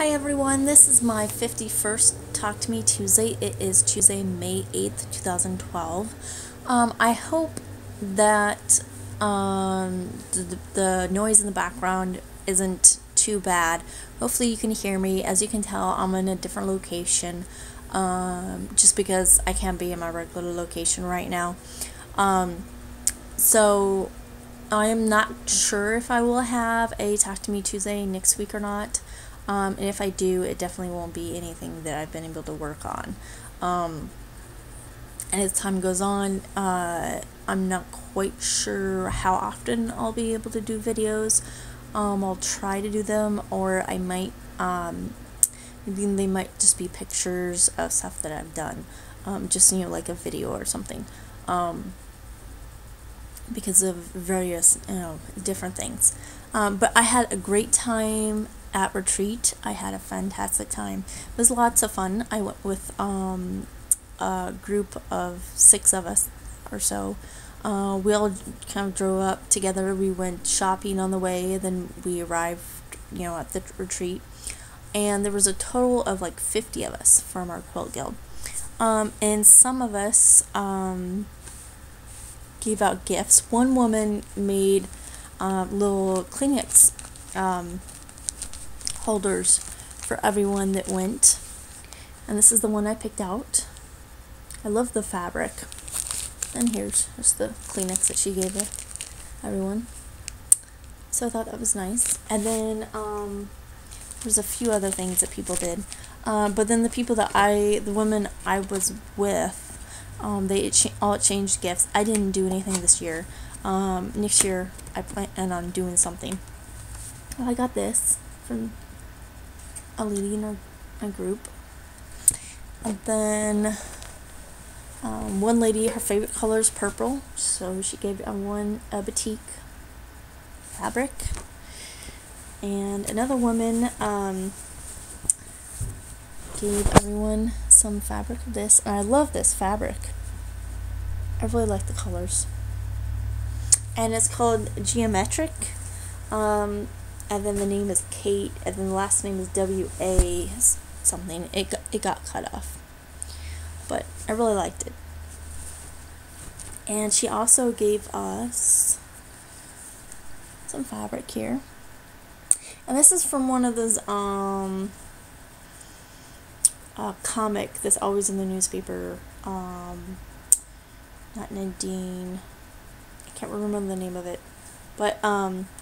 Hi everyone, this is my 51st Talk to Me Tuesday. It is Tuesday, May 8th, 2012. I hope that the noise in the background isn't too bad. Hopefully you can hear me. As you can tell, I'm in a different location just because I can't be in my regular location right now. So I am not sure if I will have a Talk to Me Tuesday next week or not. And if I do, it definitely won't be anything that I've been able to work on. And as time goes on, I'm not quite sure how often I'll be able to do videos. I'll try to do them, or I might, maybe they might just be pictures of stuff that I've done. Just, like a video or something. Because of various, different things. But I had a great time at Retreat. I had a fantastic time. It was lots of fun. I went with a group of 6 of us or so. We all kind of drove up together. We went shopping on the way, then we arrived, at the retreat. And there was a total of like 50 of us from our quilt guild. And some of us gave out gifts. One woman made little Kleenex holders for everyone that went, and this is the one I picked out. I love the fabric, and here's just the Kleenex that she gave everyone. So I thought that was nice. And then there's a few other things that people did, but then the people that the women I was with, they all exchanged gifts. I didn't do anything this year. Next year I plan on doing something. Well, I got this from a lady in our group. And then one lady, her favorite color is purple, so she gave one a batik fabric. And another woman gave everyone some fabric of this, and I love this fabric. I really like the colors. And it's called Geometric. And then the name is Kate, and then the last name is W.A. something. It got cut off, but I really liked it. And she also gave us some fabric here, and this is from one of those comic that's always in the newspaper. Not Nadine. I can't remember the name of it. But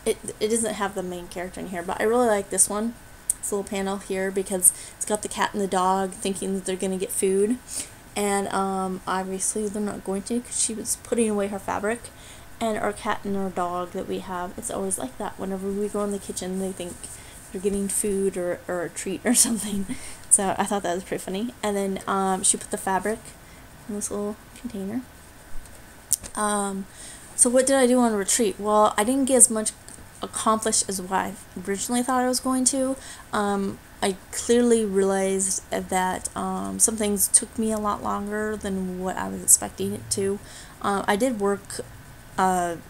it doesn't have the main character in here, but I really like this one. This little panel here, because it's got the cat and the dog thinking that they're going to get food. And obviously they're not going to, because she was putting away her fabric. And our cat and our dog that we have, it's always like that. Whenever we go in the kitchen, they think they're getting food or a treat or something. So I thought that was pretty funny. And then she put the fabric in this little container. So what did I do on Retreat? Well, I didn't get as much accomplished as what I originally thought I was going to. I clearly realized that some things took me a lot longer than what I was expecting it to. I did work, 98%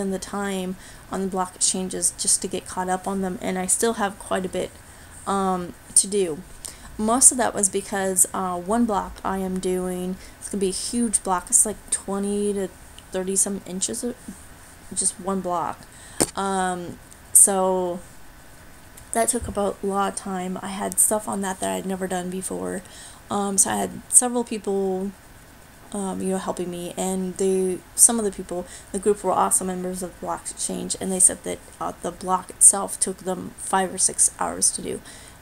of the time on the block exchanges just to get caught up on them, and I still have quite a bit to do. Most of that was because one block I am doing, it's going to be a huge block. It's like 20 to 30 some inches, just one block. So that took about a lot of time. I had stuff on that I'd never done before. So I had several people, helping me, and some of the people in the group were also members of Block Exchange, and they said that the block itself took them 5 or 6 hours to do.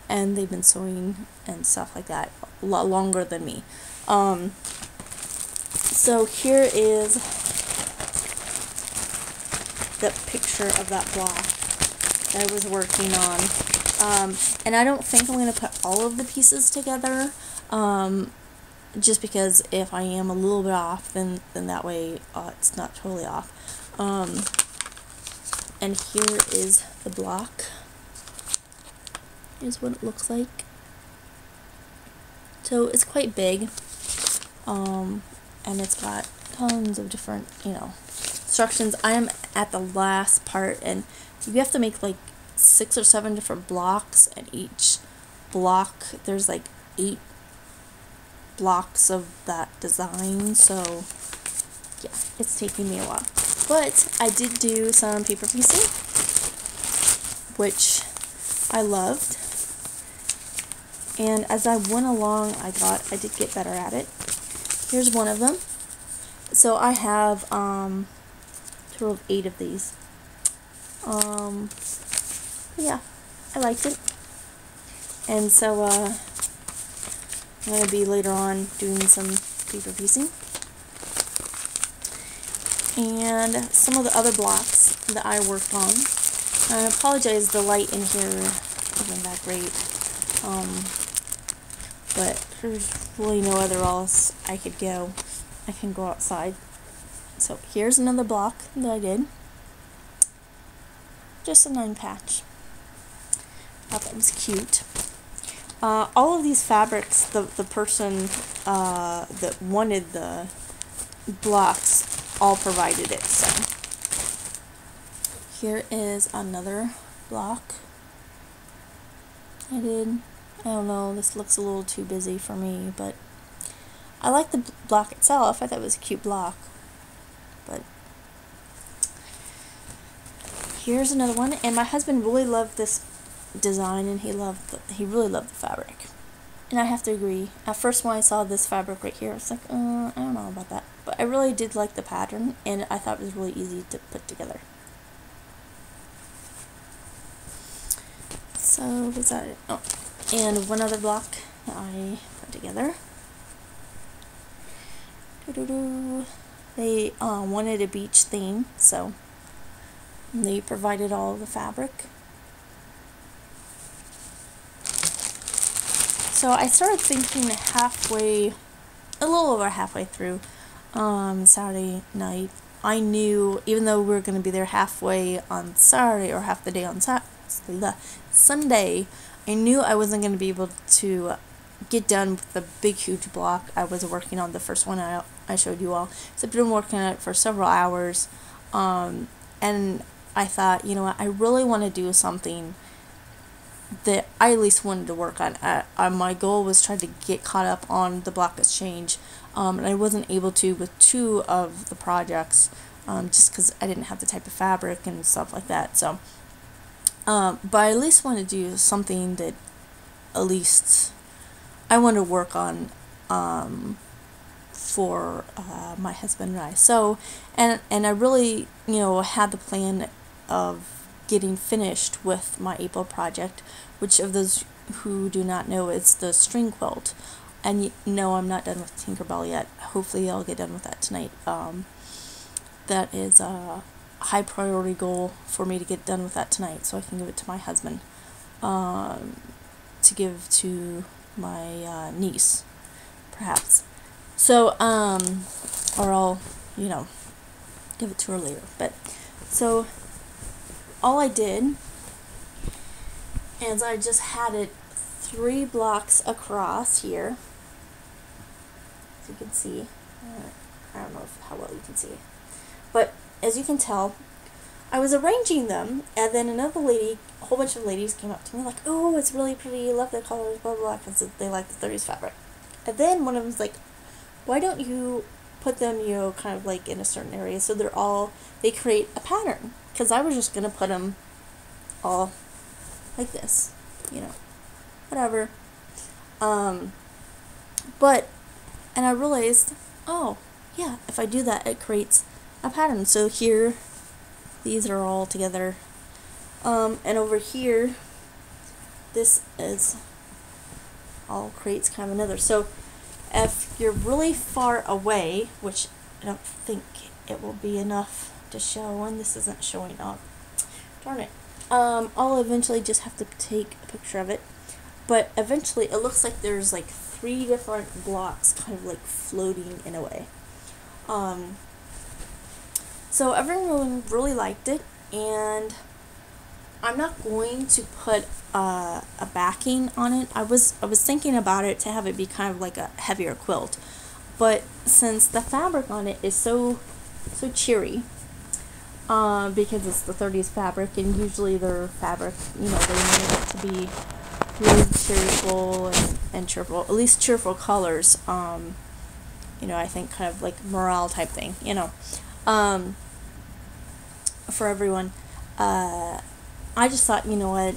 And they've been sewing and stuff like that a lot longer than me. So here is the picture of that block that I was working on. And I don't think I'm going to put all of the pieces together, just because if I am a little bit off, then that way it's not totally off. And here is the block. Is what it looks like. So it's quite big, and it's got tons of different instructions. I am at the last part, and you have to make like 6 or 7 different blocks, and each block there's like 8 blocks of that design, so yeah, it's taking me a while. But I did do some paper piecing, which I loved, and as I went along I did get better at it. Here's one of them. So I have a total of 8 of these. Yeah, I liked it, and so I'm going to be later on doing some paper piecing. And some of the other blocks that I worked on, I apologize, the light in here isn't that great, but there's really no other else I could go. I can go outside. So here's another block that I did. Just a 9 patch. I thought that was cute. All of these fabrics, the person that wanted the blocks all provided it. So here is another block I did. I don't know, this looks a little too busy for me, but I like the block itself. I thought it was a cute block. But here's another one, and my husband really loved this design, and he really loved the fabric. And I have to agree. At first, when I saw this fabric right here, I was like, I don't know about that. But I really did like the pattern, and I thought it was really easy to put together. So, was that it? Oh, and one other block that I put together. They wanted a beach theme, so they provided all the fabric. So I started thinking a little over halfway through Saturday night. I knew, even though we were going to be there halfway on Saturday or half the day on Sunday, I knew I wasn't going to be able to get done with the big huge block I was working on, the first one I showed you all. So I've been working on it for several hours, and I thought, you know what, I really want to do something that I at least wanted to work on. My goal was trying to get caught up on the block exchange, and I wasn't able to with 2 of the projects, just because I didn't have the type of fabric and stuff like that. So, but I at least want to do something that at least I want to work on for my husband and I. So, and I really, had the plan of getting finished with my April project, which, of those who do not know, it's the string quilt. And no, I'm not done with Tinkerbell yet. Hopefully I'll get done with that tonight. That is a high priority goal for me to get done with that tonight, so I can give it to my husband, to give to my niece, perhaps. So, or I'll, give it to her later. But, so, all I did is I just had it 3 blocks across here, as you can see. I don't know how well you can see, but as you can tell, I was arranging them, and then a whole bunch of ladies came up to me like, "Oh, it's really pretty, love the colors, blah blah blah," because they like the 30s fabric. And then one of them was like, "Why don't you put them, kind of like in a certain area so they create a pattern?" Because I was just gonna put them all like this, whatever. And I realized, oh yeah, if I do that, it creates a pattern. So here, these are all together, and over here, this is all creates kind of another. So if you're really far away, which I don't think it will be enough to show, and this isn't showing up, darn it, I'll eventually just have to take a picture of it. But eventually it looks like there's like 3 different blocks kind of like floating in a way. So everyone really liked it, and I'm not going to put a backing on it. I was thinking about it to have it be kind of like a heavier quilt, but since the fabric on it is so cheery, because it's the 30s fabric, and usually their fabric, you know, they made it to be really cheerful and cheerful, at least cheerful colors. You know, I think kind of like morale type thing, you know, for everyone. I just thought, you know what,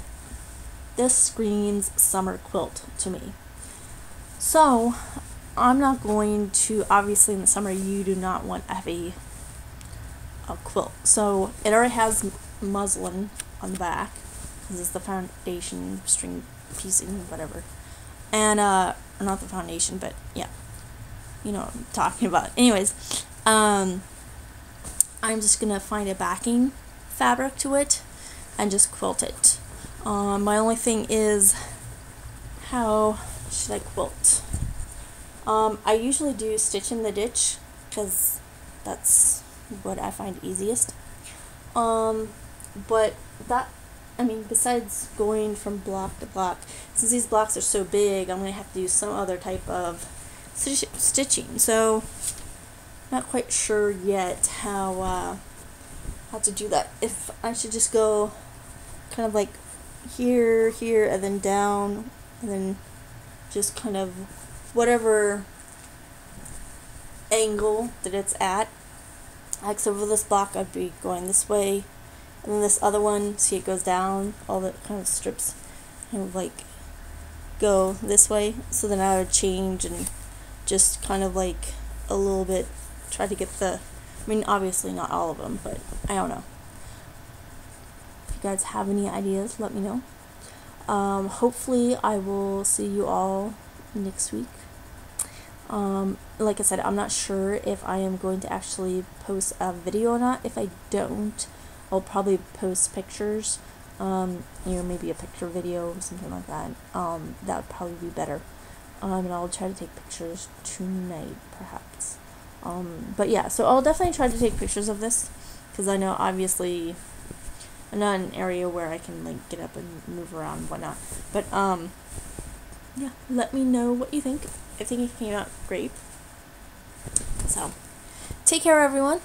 this screams summer quilt to me. So I'm not going to, obviously in the summer you do not want a heavy quilt. So it already has muslin on the back, because it's the foundation string piecing, whatever. And, not the foundation, but yeah, you know what I'm talking about. Anyways, I'm just gonna find a backing fabric to it and just quilt it. My only thing is, how should I quilt? I usually do stitch in the ditch, because that's what I find easiest. But that, I mean, besides going from block to block, since these blocks are so big, I'm going to have to do some other type of stitching. So, not quite sure yet how to do that. If I should just go kind of like here, here, and then down, and then just kind of whatever angle that it's at. Like, so for this block, I'd be going this way, and then this other one, see it goes down, all the kind of strips kind of like go this way. So then I would change and just kind of like a little bit, try to get the, I mean, obviously not all of them, but I don't know. If you guys have any ideas, let me know. Hopefully I will see you all next week. Like I said, I'm not sure if I am going to actually post a video or not. If I don't, I'll probably post pictures, you know, maybe a picture video or something like that. That would probably be better. And I'll try to take pictures tonight, perhaps. But yeah, so I'll definitely try to take pictures of this, because I know obviously I'm not in an area where I can like get up and move around and whatnot. But yeah, let me know what you think. I think it came out great. So, take care, everyone.